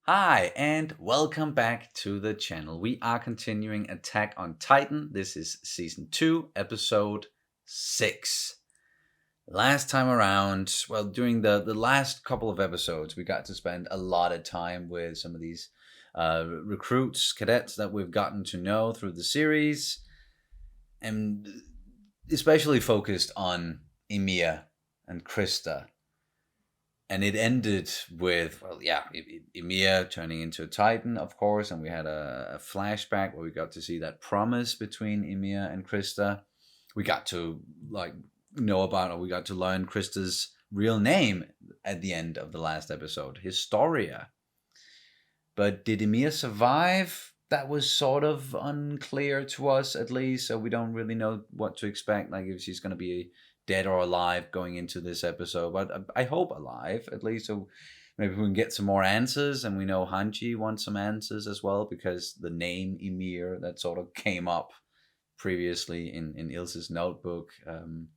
Hi, and welcome back to the channel. We are continuing Attack on Titan. This is season 2, episode 6. Last time around, well, during the last couple of episodes, we got to spend a lot of time with some of these recruits, cadets that we've gotten to know through the series, and especially focused on Ymir and Krista. And it ended with, well, yeah, Ymir turning into a Titan, of course, and we had a flashback where we got to see that promise between Ymir and Krista. We got to know about, or we got to learn Krista's real name at the end of the last episode, Historia. But did Ymir survive? That was sort of unclear to us, at least, so we don't really know what to expect. Like if she's going to be dead or alive going into this episode, but I hope alive at least, so maybe we can get some more answers. And we know Hanji wants some answers as well, because the name Ymir that sort of came up previously in Ilse's notebook, and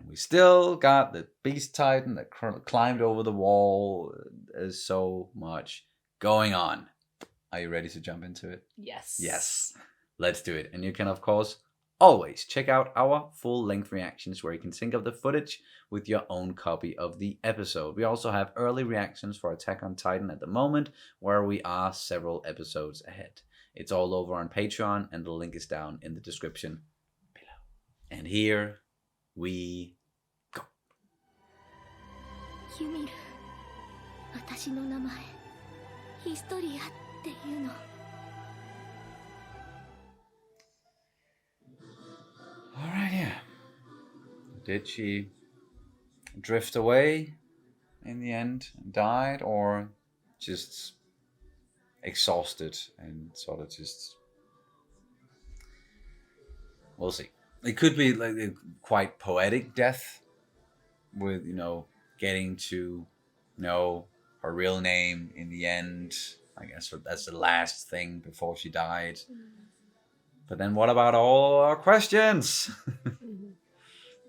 we still got the Beast Titan that climbed over the wall. There's so much going on. Are you ready to jump into it? Yes. Let's do it. And you can, of course, always check out our full-length reactions where you can sync up the footage with your own copy of the episode. We also have early reactions for Attack on Titan at the moment, where we are several episodes ahead. It's all over on Patreon, and the link is down in the description below. And here we go. Ymir, 私の名前ヒストリアっていうの。Alright, yeah. Did she drift away in the end and died, or just exhausted and sort of just... We'll see. It could be like a quite poetic death with, getting to know her real name in the end. I guess that's the last thing before she died. But then what about all our questions?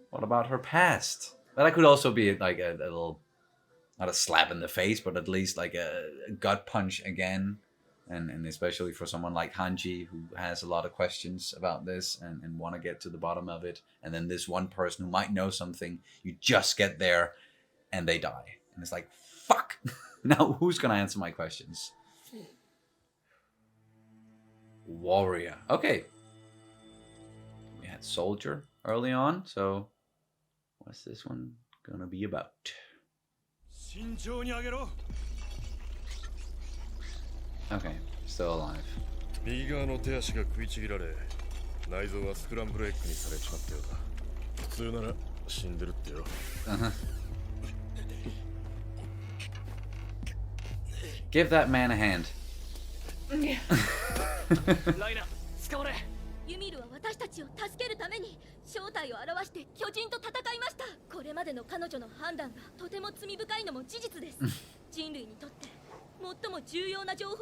What about her past? But that could also be like a little, not a slap in the face, but at least like a gut punch again. And especially for someone like Hanji, who has a lot of questions about this and want to get to the bottom of it. And then this one person who might know something, you just get there and they die. And it's like, fuck! Now who's going to answer my questions? Warrior. Okay. We had soldier early on, so what's this one gonna be about? Okay, still alive. 右側の手足が食いちぎられ、内臓はスクランブルエッグにされちまったようだ。普通なら死んでるってよ。Give that man a hand. ライナ、使われ。ユミルは私たちを助けるために正体を表して巨人と戦いました。これまでの彼女の判断がとても罪深いのも事実です。人類にとって最も重要な情報を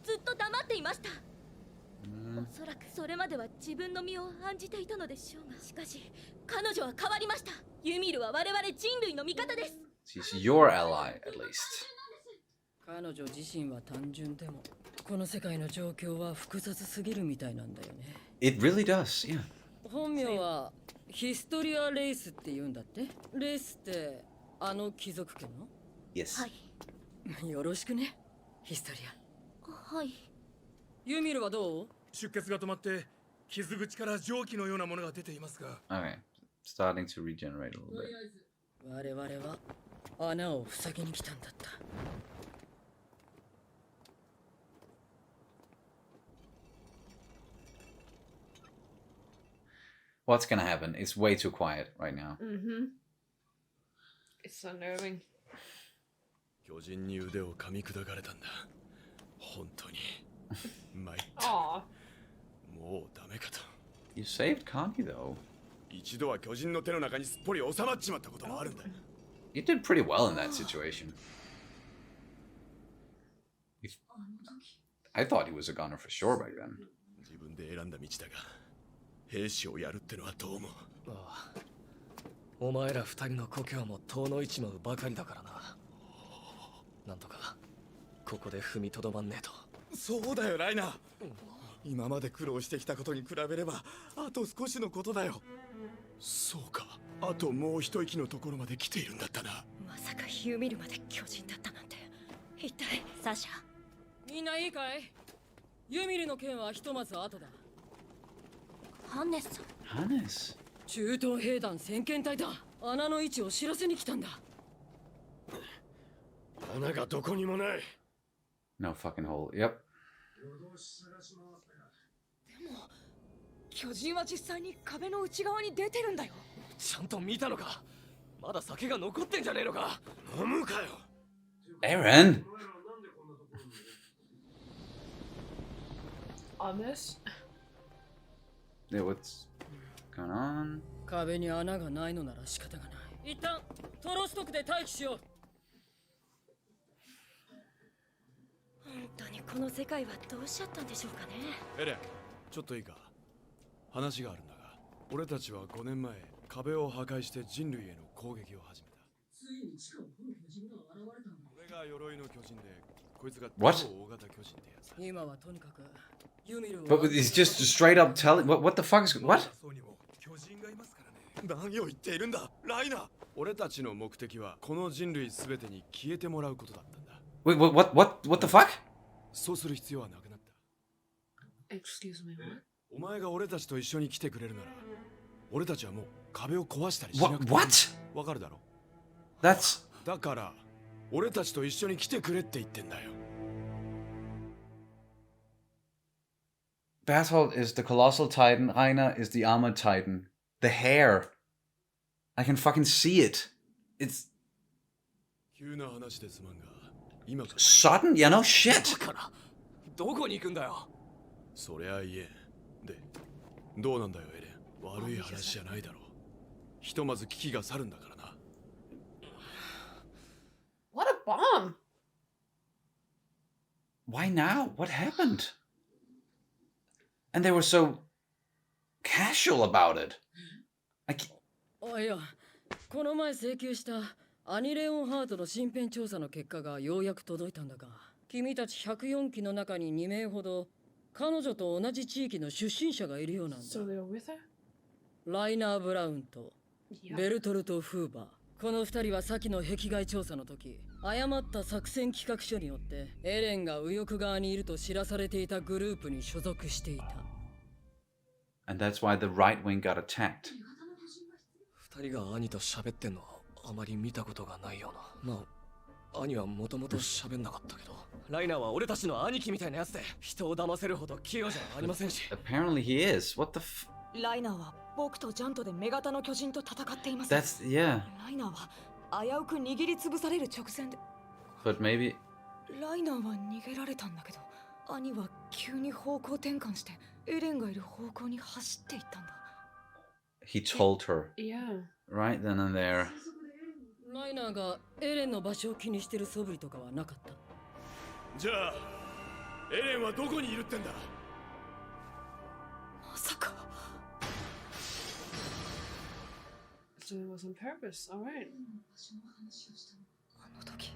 ずっと黙っていました。おそらくそれまでは自分の身を案じていたのでしょうが、しかし彼女は変わりました。ユミルは我々人類の味方です。 She's your ally, at least. 彼女自身は単純でも、この世界の状況は複雑すぎるみたいなんだよね。It really does, yeah. 本名はヒストリア・レイスって言うんだって。レイスってあの貴族家の？ Yes. はい。よろしくね、ヒストリア。はい。ユミルはどう？出血が止まって傷口から蒸気のようなものが出ていますが。Okay, starting to regenerate a little bit. 我々は穴を塞ぎに来たんだった。What's gonna happen? It's way too quiet right now. It's unnerving. 巨人に腕を噛み砕かれたんだ。本当に。参った。Aw. もうダメかと。You saved Kami though. 一度は巨人の手の中にすっぽり収まっちまったこともあるんだ。You did pretty well in that situation. I thought he was a gunner for sure back then. 自分で選んだ道だが、兵士をやるってのはどう思う？ああ、お前ら二人の故郷も遠のいちまうばかりだからな。なんとかここで踏みとどまんねえと。そうだよライナー。今まで苦労してきたことに比べればあと少しのことだよ。そうか、あともう一息のところまで来ているんだったな。まさかユミルまで巨人だったなんて。一体サシャ、みんないいかい？ユミルの件はひとまず後だ。ハンネスさん。Hannes. 中東兵団先遣隊だ。穴の位置を知らせに来たんだ。穴がどこにもない。 No fucking hole. Yep. 巨人は実際に壁の内側に出てるんだよ。ちゃんと見たのか？まだ酒が残ってんじゃねえのか？飲むかよ。 Eren. Honest? Yeah, what's going on? 壁に穴がないのなら仕方がない。一旦トロストクで待機しよう。本当にこの世界はどうしちゃったんでしょうかね。エレン、ちょっといいか。話があるんだが、俺たちは5年前壁を破壊して人類への攻撃を始めた。ついに地下を掘る巨人が現れたんだ。これが鎧の巨人で、こいつが What? 超大型巨人ってやつだ。今はとにかくユミルを But he's just straight up telling. What the fuck is. What? そうにも巨人がいますからね。何を言っているんだ、ライナー。俺たちの目的はこの人類すべてに消えてもらうことだったんだ。 Wait, what the fuck? そうする必要はなくなった。 Excuse me, what? お前が俺たちと一緒に来てくれるなら、俺たちはもう壁を壊したりしなくていい。 What? わかるだろ？ That's. だから俺たちと一緒に来てくれって言ってんだよ。 Berthold is the colossal titan. Rainer is the armored titan. The hair. I can fucking see it. It's 急な話ですまんが、今から sudden. Yeah, no shit. だからどこに行くんだよ？そりゃ言えん。で、どうなんだよエレン。悪い話じゃないだろう。ひとまず危機が去るんだからな。 What a bomb! Why now? What happened? And they were so casual about it. Like, あ、いや、この前請求したアニレオンハートの身辺調査の結果がようやく届いたんだが、君たち104機の中に2名ほど彼女と同じ地域の出身者がいるようなんだ。 So they were with her? ライナー・ブラウンと Yeah. ベルトルト・フーバー。この2人は先の壁外調査の時、誤った作戦企画書によってエレンが右翼側にいると知らされていたグループに所属していた。 and that's why the right wing got attacked. 二人が兄と喋ってんのあまり見たことがないような。まあ兄はもともと喋んなかったけど、ライナーは俺たちの兄貴みたいなやつで人を騙せるほど器用じゃありませんし。 Apparently he is. What the f. ライナーは僕とジャントでメガタの巨人と戦っています。 That's. Yeah. ライナーは危うく握りつぶされる直前で、 But maybe. ライナーは逃げられたんだけど、兄は急に方向転換してエレンがいる方向に走っていったんだ。 He told her. Yeah. Right then and there. ライナーがエレンの場所を気にしてる素振りとかはなかった。じゃあエレンはどこにいるってんだ。まさか So it was on purpose. Alright. あの時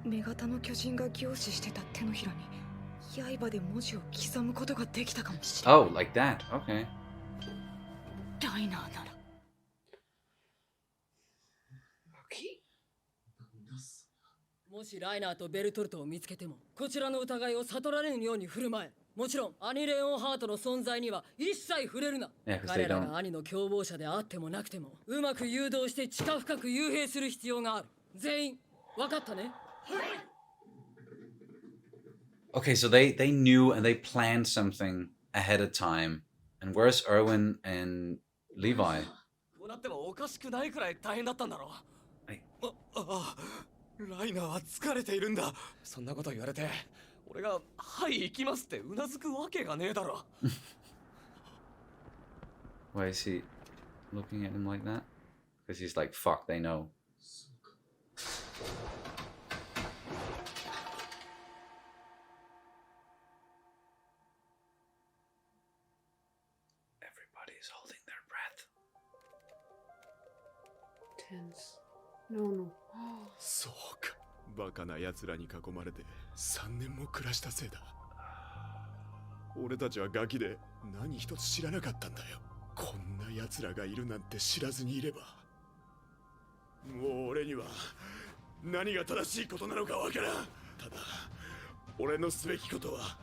メガタの巨人が凝視してた手のひらに刃で文字を刻むことができたかもしれない。 Oh, like that. Okay. ライナーなら Okay. もしライナーとベルトルトを見つけても、こちらの疑いを悟られぬように振る舞え。もちろんアニレオンハートの存在には一切触れるな。 Yeah, 'cause 彼 they ら don't. が兄の共謀者であってもなくても、うまく誘導して地下深く幽閉する必要がある。全員分かったね。 Okay, so they knew and they planned something ahead of time. And where's Erwin and Levi? こうなってもおかしくないくらい大変だったんだろう。ライナーは疲れているんだ。そんなこと言われて俺が「はい行きます」ってうなずくわけがねえだろ。 Why is he looking at him like that? Because he's like, fuck, they know. Everybody's holding their breath. Tense. No, no. そうか、バカな奴らに囲まれて3年も暮らしたせいだ。俺たちはガキで何一つ知らなかったんだよ。こんな奴らがいるなんて知らずにいれば、もう俺には何が正しいことなのかわからん。ただ俺のすべきことは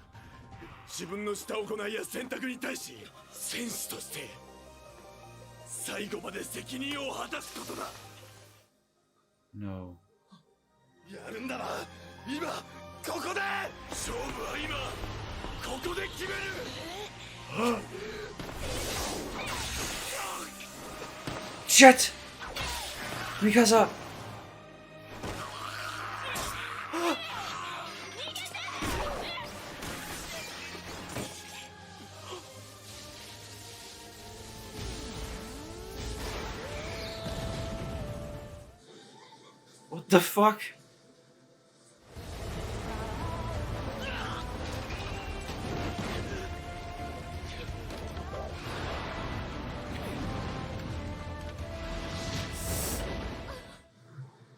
自分のした行いや選択に対し戦士として最後まで責任を果たすことだ。 No. やるんだな、今ここで。勝負は今ここで決める。 Shit! Mikasa! What the fuck?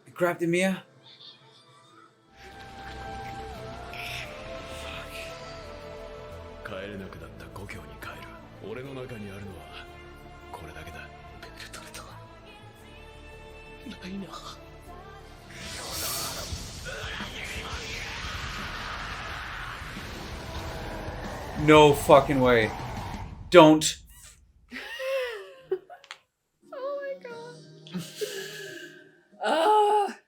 He grabbed Ymir. 帰れなくなった故郷に帰る。俺の中にあるのはこれだけだ。ベルトルト、ライナー。 No fucking way. Don't. Oh my god. Ah.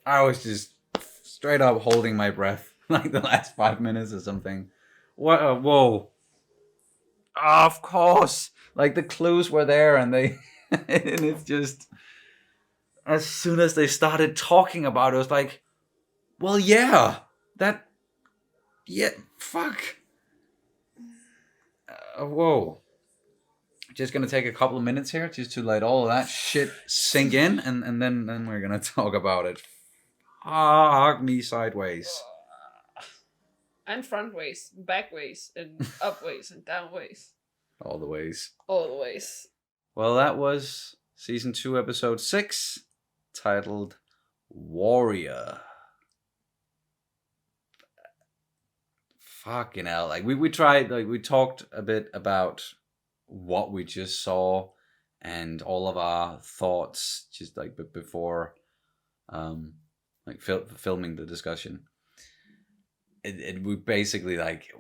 I was just straight up holding my breath like the last 5 minutes or something. What? Whoa. Of course. Like the clues were there and they. And it's just. As soon as they started talking about it, it was like, well, yeah. That. Yeah. Fuck. Whoa. Just gonna take a couple of minutes here just to let all of that shit sink in, and then we're gonna talk about it. Fuck me sideways. And front ways, back ways, and up ways, and down ways. All the ways. All the ways. Well, that was season 2, episode 6, titled Warrior. Fucking hell. Like we tried, like we talked a bit about what we just saw and all of our thoughts just like before like filming the discussion. It we basically like,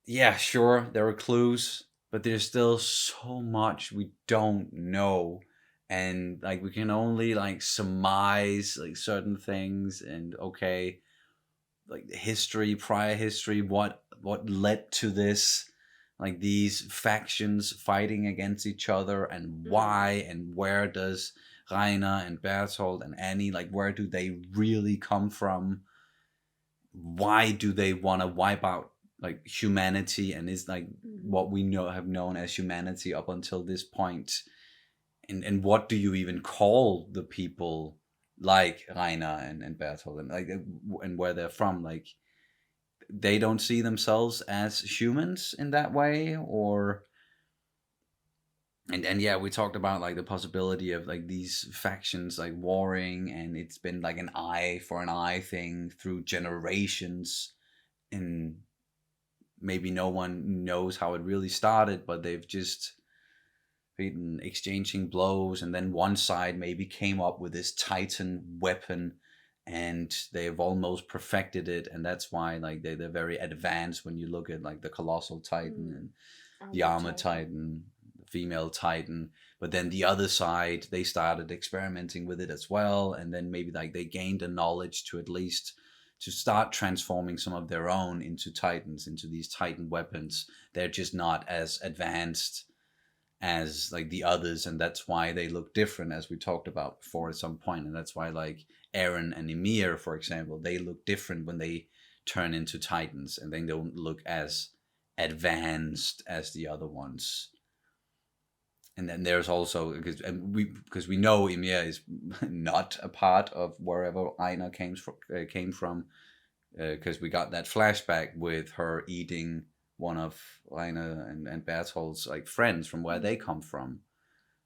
yeah, sure, there are clues, but there's still so much we don't know, and like we can only like surmise like certain things, and okay, like history, prior history, what led to this, like these factions fighting against each other, and why, and where does Rainer and Berthold and Annie, like where do they really come from? Why do they want to wipe out like humanity, and is like what we have known as humanity up until this point, and what do you even call the people like Rainer and Berthold, and like and where they're from? Like they don't see themselves as humans in that way, or and yeah, we talked about like the possibility of like these factions like warring, and it's been like an eye for an eye thing through generations, and maybe no one knows how it really started, but they've just been exchanging blows, and then one side maybe came up with this Titan weapon, and they've almost perfected it, and that's why like they're very advanced when you look at like the Colossal Titan and the Armored Titan, the female Titan. But then the other side, they started experimenting with it as well, and then maybe like they gained the knowledge to at least to start transforming some of their own into Titans, into these Titan weapons. They're just not as advanced as like the others, and that's why they look different, as we talked about before at some point. And that's why like Eren and Ymir, for example, they look different when they turn into Titans, and they don't look as advanced as the other ones. And then there's also, because we know Ymir is not a part of wherever Aina came from, because we got that flashback with her eating one of Aina and Berthold's like friends from where they come from.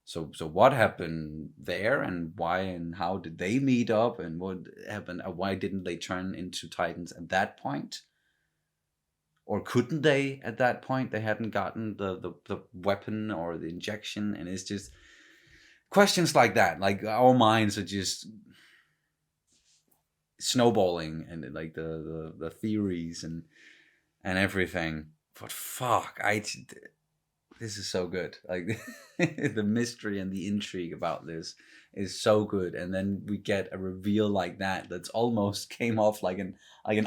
So what happened there, and why and how did they meet up, and what happened? Why didn't they turn into Titans at that point? Or couldn't they at that point? They hadn't gotten the weapon or the injection, and it's just questions like that. Like our minds are just snowballing, and like the theories and everything. But fuck, this is so good. Like the mystery and the intrigue about this is so good, and then we get a reveal like that that's almost came off like an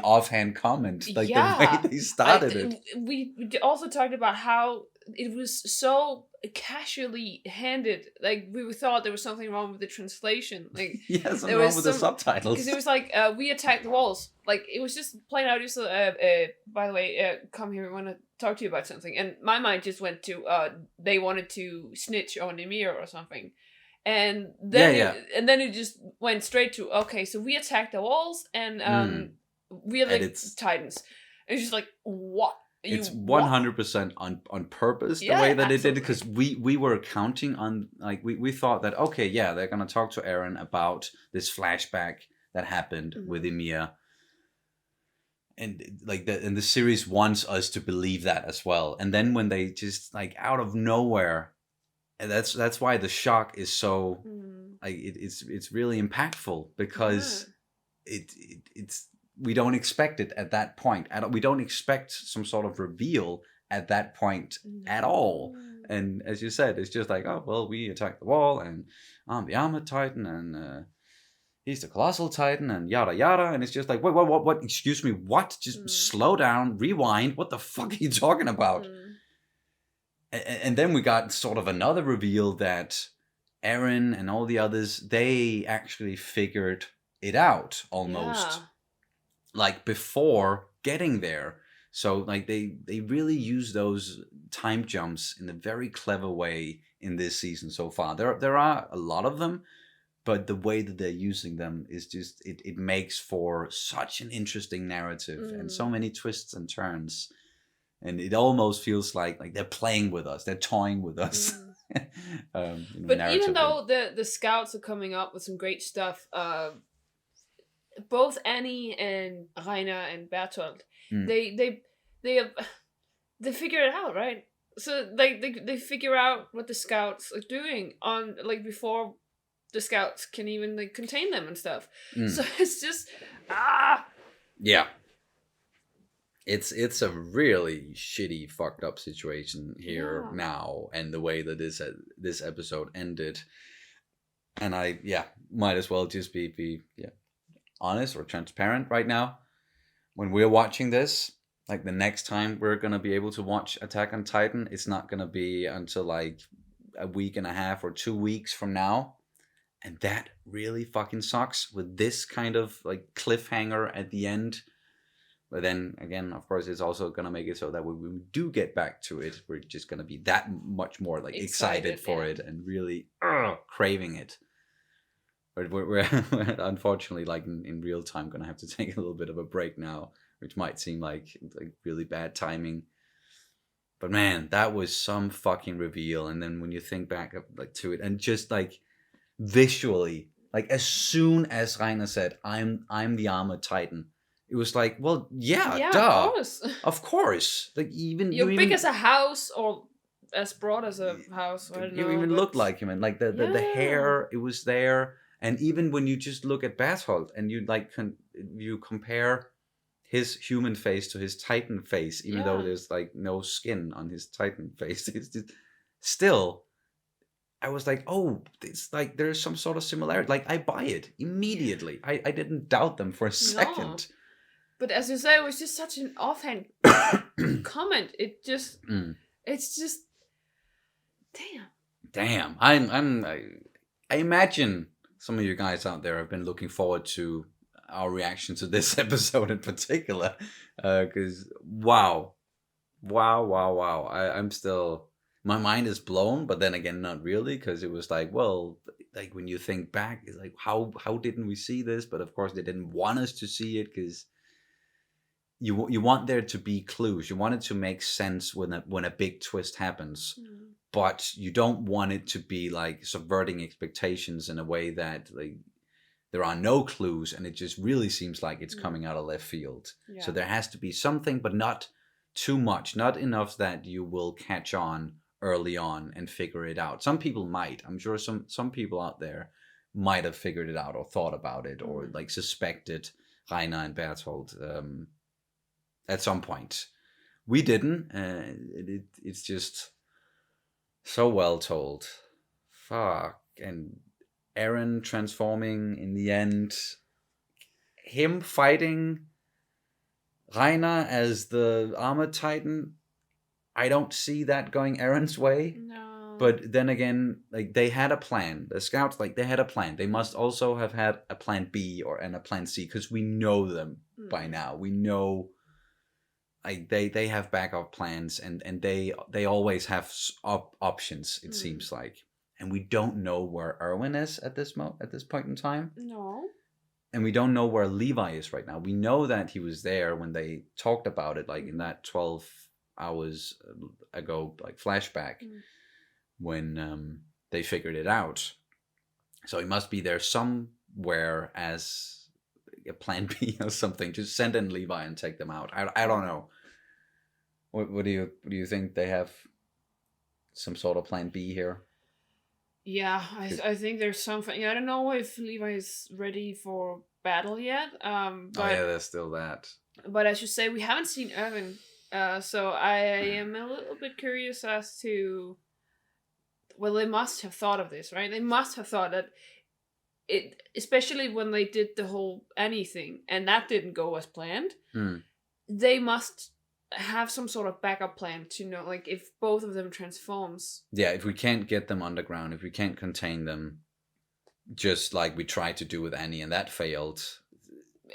offhand comment, like the way they started it. We also talked about how it was so casually handed. Like we thought there was something wrong with the translation. Like yeah, something wrong with the subtitles. Because it was like we attacked the walls. Like it was just plain out. Just by the way, come here. I want to talk to you about something. And my mind just went to they wanted to snitch on Ymir or something. And then and then it just went straight to okay, so we attacked the walls and we are like Titans. It's just like what? It's 100% on purpose the way that it did, because we were counting on, like we thought that okay, yeah, they're gonna talk to Eren about this flashback that happened with Ymir, and like the series wants us to believe that as well. And then when they just like out of nowhere, and that's why the shock is so like it's really impactful, because it's we don't expect it at that point. We don't expect some sort of reveal at that point at all. And as you said, it's just like, oh, well, we attacked the wall, and I'm the Armored Titan, and he's the Colossal Titan, and yada yada. And it's just like, wait, what? Excuse me, what? Just slow down, rewind. What the fuck are you talking about? And then we got sort of another reveal that Eren and all the others, they actually figured it out almost. Like before getting there. So like they really use those time jumps in a very clever way in this season so far. There are a lot of them, but the way that they're using them is just it makes for such an interesting narrative and so many twists and turns. And it almost feels like they're playing with us, they're toying with us. But even though the scouts are coming up with some great stuff, both Annie and Rainer and Bertolt, they figure it out, right? So they figure out what the scouts are doing on like before the scouts can even like contain them and stuff. So it's just yeah. It's a really shitty, fucked up situation here now, and the way that this episode ended, and I might as well just be honest or transparent right now. When we're watching this, like the next time we're gonna be able to watch Attack on Titan, it's not gonna be until like a week and a half or 2 weeks from now, and that really fucking sucks with this kind of like cliffhanger at the end. But then again, of course, it's also gonna make it so that when we do get back to it, we're just gonna be that much more like excited for it and really craving it. But we're unfortunately, like in real time, gonna have to take a little bit of a break now, which might seem like really bad timing. But man, that was some fucking reveal. And then when you think back like to it, and just like visually, like as soon as Rainer said, "I'm the Armored Titan," it was like, well, yeah, duh, of course. Like you're big as a house, or as broad as a house. I don't know. You even look like him, and like the hair, it was there. And even when you just look at Bertolt and you like you compare his human face to his Titan face, even though there's like no skin on his Titan face, it's just, still, I was like, oh, it's like there's some sort of similarity. Like I buy it immediately. I didn't doubt them for a second. No. But as you say, it was just such an offhand comment. It just, it's just, damn. I imagine some of you guys out there have been looking forward to our reaction to this episode in particular, because wow. I'm still, my mind is blown, but then again, not really, because it was like, well, like when you think back, it's like, how didn't we see this? But of course, they didn't want us to see it, because you want there to be clues. You want it to make sense when a big twist happens. but you don't want it to be like subverting expectations in a way that like there are no clues and it just really seems like it's coming out of left field. Yeah. So there has to be something, but not too much, not enough that you will catch on early on and figure it out. Some people might. I'm sure some people out there might have figured it out or thought about it or like suspected Rainer and Berthold at some point. We didn't. It's just so well told. Fuck. And Eren transforming in the end. Him fighting Rainer as the armored titan. I don't see that going Eren's way. No. But then again, like they had a plan. The scouts, like they had a plan. They must also have had a plan B and a plan C because we know them by now. We know like they have backup plans and they always have options. It seems like, and we don't know where Erwin is at this point in time. No. And we don't know where Levi is right now. We know that he was there when they talked about it, like in that 12 hours ago, like flashback, when they figured it out. So he must be there somewhere as a plan B or something. Just send in Levi and take them out. I don't know. What do you think? They have some sort of plan B here? Yeah, I think there's something. I don't know if Levi is ready for battle yet. But, there's still that. But as you say, we haven't seen Erwin. So I am a little bit curious as to. Well, they must have thought of this, right? They must have thought that it, especially when they did the whole Annie thing, and that didn't go as planned. They must have some sort of backup plan to know, like, if both of them transforms. Yeah, if we can't get them underground, if we can't contain them, just like we tried to do with Annie and that failed.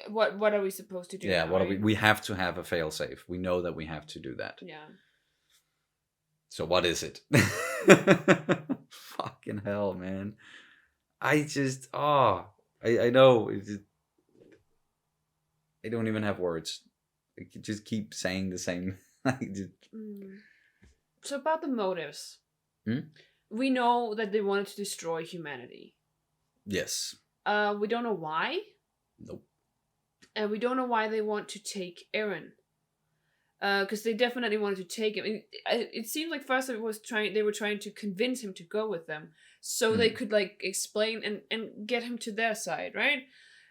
What are we supposed to do? Yeah, now, what right? are we have to have a failsafe. We know that we have to do that. Yeah. So what is it? Fucking hell, man. I just I know I don't even have words. I could just keep saying the same. So about the motives. We know that they wanted to destroy humanity. Yes. We don't know why. Nope. And we don't know why they want to take Eren. Because they definitely wanted to take him. It seemed like first they were trying to convince him to go with them, so they could like explain and get him to their side, right?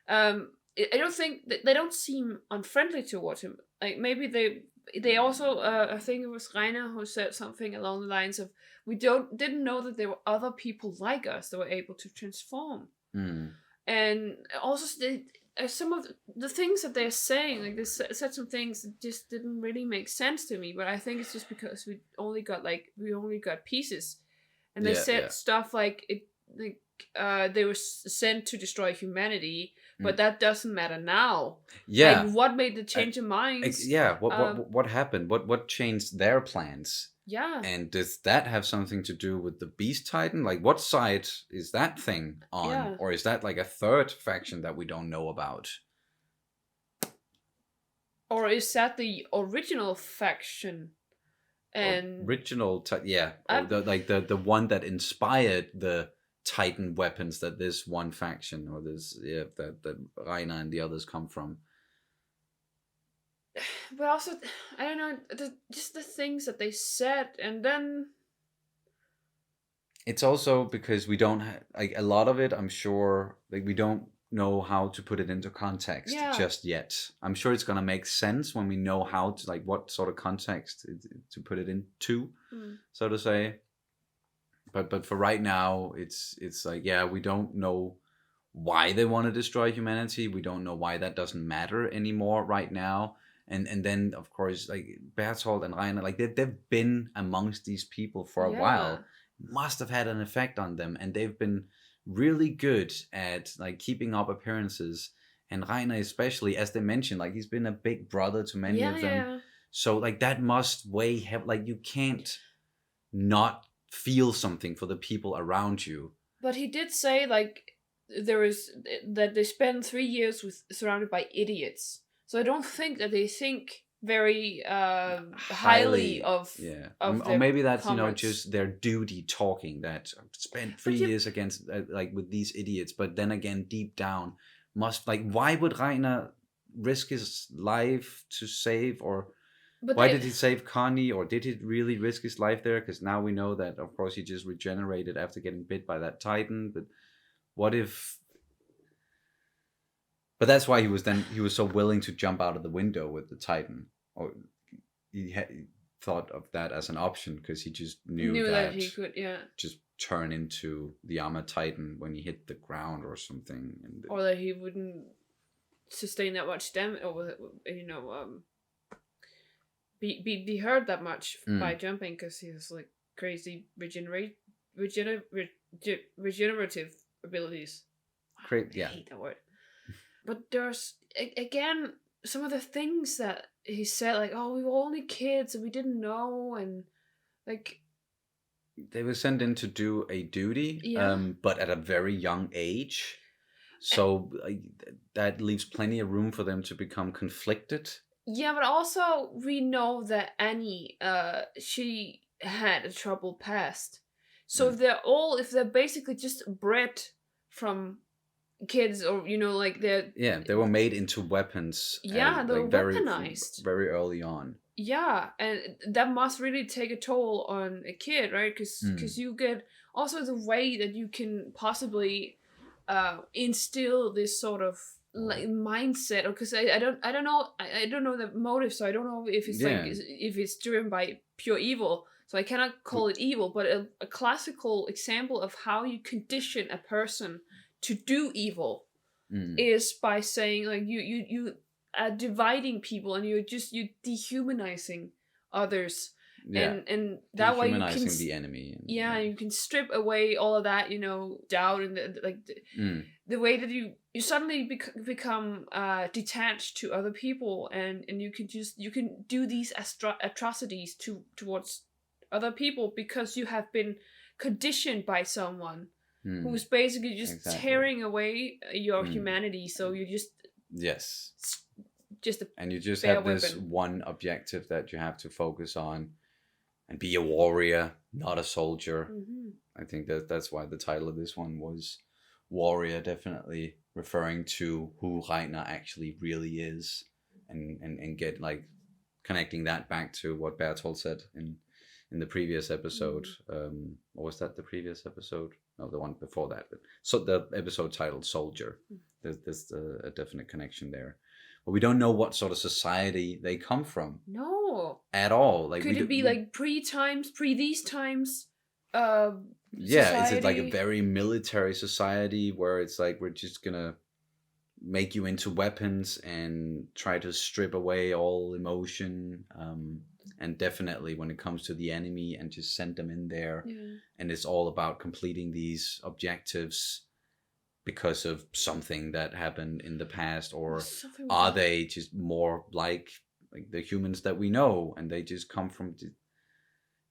I don't think they don't seem unfriendly towards him. Like maybe they also I think it was Rainer who said something along the lines of we didn't know that there were other people like us that were able to transform. And also some of the things that they're saying, like they said some things that just didn't really make sense to me. But I think it's just because we only got pieces, and they said stuff like they were sent to destroy humanity, but that doesn't matter now. Yeah. Like, what made the change of minds? What happened? What changed their plans? Yeah. And does that have something to do with the Beast Titan? Like, what side is that thing on? Yeah. Or is that like a third faction that we don't know about? Or is that the original faction? And the one that inspired the Titan weapons that this one faction or this that Rainer and the others come from. But also, I don't know, just the things that they said, and then it's also because we don't like a lot of it. I'm sure, like we don't know how to put it into context just yet. I'm sure it's gonna make sense when we know how to, like, what sort of context to put it into, so to say. But for right now, it's like we don't know why they want to destroy humanity. We don't know why that doesn't matter anymore right now. And then of course, like Berthold and Rainer, like they've been amongst these people for a while, must have had an effect on them, and they've been really good at like keeping up appearances. And Rainer especially, as they mentioned, like he's been a big brother to many of them. So like that must weigh heavy. Like you can't not feel something for the people around you. But he did say like that they spend 3 years surrounded by idiots. So I don't think that they think very highly of or their maybe that's comrades. just their duty talking, that I've spent 3 years against with these idiots, but then again deep down must, like, why would Rainer risk his life to save, or But why they- did he save Connie, or did he really risk his life there? Because now we know that, of course, he just regenerated after getting bit by that Titan. But what if? But that's why he was so willing to jump out of the window with the Titan, or he thought of that as an option because he just knew that he could, just turn into the armored Titan when he hit the ground or something, or that he wouldn't sustain that much damage, or be hurt that much by jumping, because he has like crazy regenerative abilities. I hate that word. But there's again some of the things that he said, like, "Oh, we were only kids and we didn't know," and like they were sent in to do a duty, but at a very young age. So that leaves plenty of room for them to become conflicted. Yeah, but also we know that Annie, she had a troubled past. So if they're basically just bred from kids, or like they were made into weapons. Yeah, they were weaponized very early on. Yeah, and that must really take a toll on a kid, right? Because you get also the way that you can possibly instill this sort of like mindset, because I don't know the motive, so I don't know if it's if it's driven by pure evil, so I cannot call it evil, but a classical example of how you condition a person to do evil is by saying, like, you are dividing people, and you're dehumanizing others, and that way you can the enemy. You can strip away all of that, doubt, and the way that you suddenly become detached to other people, and you can do these atrocities towards other people because you have been conditioned by someone who's basically just tearing away your humanity. So you just and you just have this one objective that you have to focus on and be a warrior, not a soldier. I think that's why the title of this one was Warrior, definitely referring to who Rainer actually really is, and get like connecting that back to what Bertolt said in the previous episode. Or was that the previous episode? No, the one before that. But so the episode titled Soldier. There's a definite connection there. But we don't know what sort of society they come from. No. At all. Like, could it be like pre these times? Is it like a very military society where it's like, we're just gonna make you into weapons and try to strip away all emotion, and definitely when it comes to the enemy, and just send them in there, and it's all about completing these objectives because of something that happened in the past, or are they just more like the humans that we know, and they just come from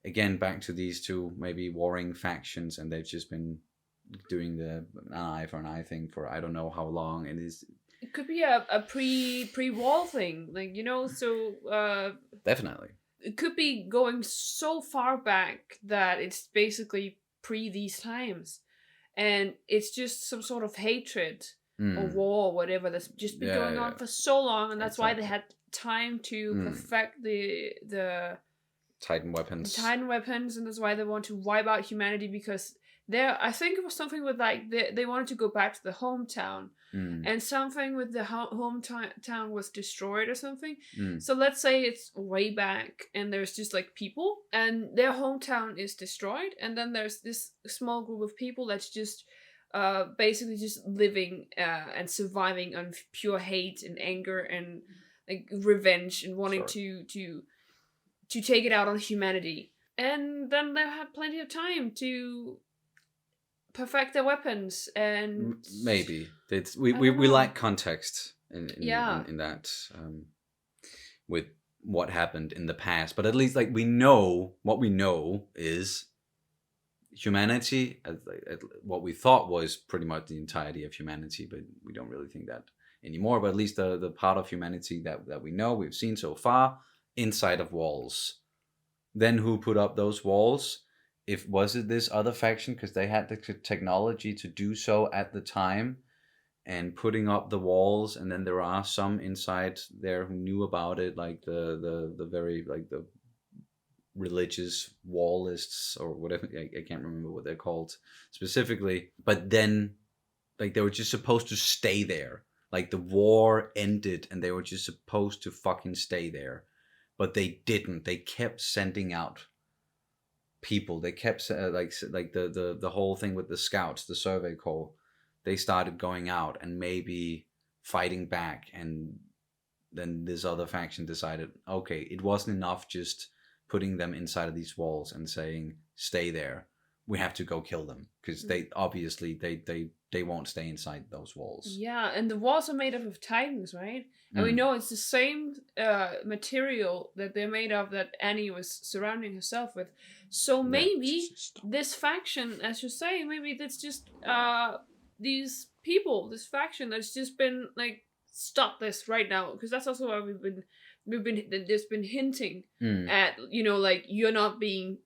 again back to these two maybe warring factions, and they've just been doing the an eye for an eye thing for I don't know how long. It could be a pre-war thing, like, so definitely it could be going so far back that it's basically pre these times, and it's just some sort of hatred or war or whatever that's just been going on for so long, and that's why they had time to perfect the Titan weapons. And that's why they want to wipe out humanity, because I think it was something with like they wanted to go back to the hometown, and something with the hometown was destroyed or something. So let's say it's way back, and there's just like people, and their hometown is destroyed, and then there's this small group of people that's just basically just living and surviving on pure hate and anger and like revenge, and wanting to take it out on humanity. And then they had plenty of time to perfect their weapons, and maybe we lack context in that, with what happened in the past, but at least like we know what we know is humanity, what we thought was pretty much the entirety of humanity, but we don't really think that anymore, but at least the part of humanity that we know, we've seen so far, inside of walls. Then who put up those walls? Was it this other faction, because they had the technology to do so at the time, and putting up the walls, and then there are some inside there who knew about it, like the very, like, the religious wallists or whatever. I can't remember what they're called specifically, but then, like, they were just supposed to stay there. Like, the war ended and they were just supposed to fucking stay there, but they didn't. They kept sending out people. They kept like the whole thing with the scouts, the survey corps. They started going out and maybe fighting back, and then this other faction decided, okay, it wasn't enough just putting them inside of these walls and saying stay there. We have to go kill them, because they obviously they won't stay inside those walls. Yeah, and the walls are made up of titans, right? And we know it's the same material that they're made of that Annie was surrounding herself with. So maybe this faction, as you say, maybe that's just these people, this faction that's just been like, stop this right now, because that's also why there's been hinting at, you know, like, you're not being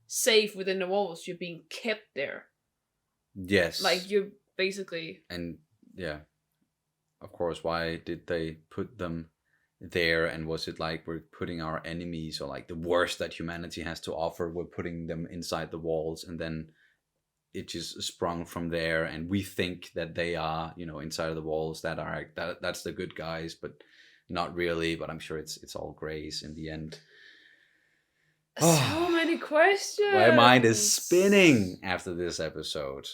safe within the walls, you're being kept there. Yes. Like, you're basically... And yeah, of course, why did they put them there? And was it like, we're putting our enemies, or like the worst that humanity has to offer, we're putting them inside the walls, and then it just sprung from there, and we think that they are, you know, inside of the walls, that's the good guys, but not really. But I'm sure it's all grays in the end. So many questions. My mind is spinning after this episode,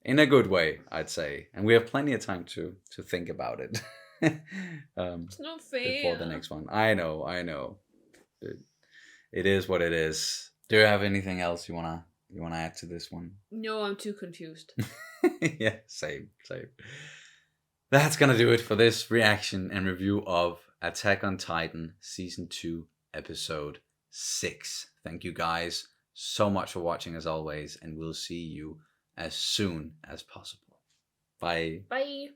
in a good way, I'd say, and we have plenty of time to think about it. It's not fair. Before the next one. I know. It is what it is. Do you have anything else you wanna add to this one? No, I'm too confused. Yeah, same. That's gonna do it for this reaction and review of Attack on Titan Season 2, Episode 6. Thank you guys so much for watching, as always, and we'll see you as soon as possible. Bye. Bye.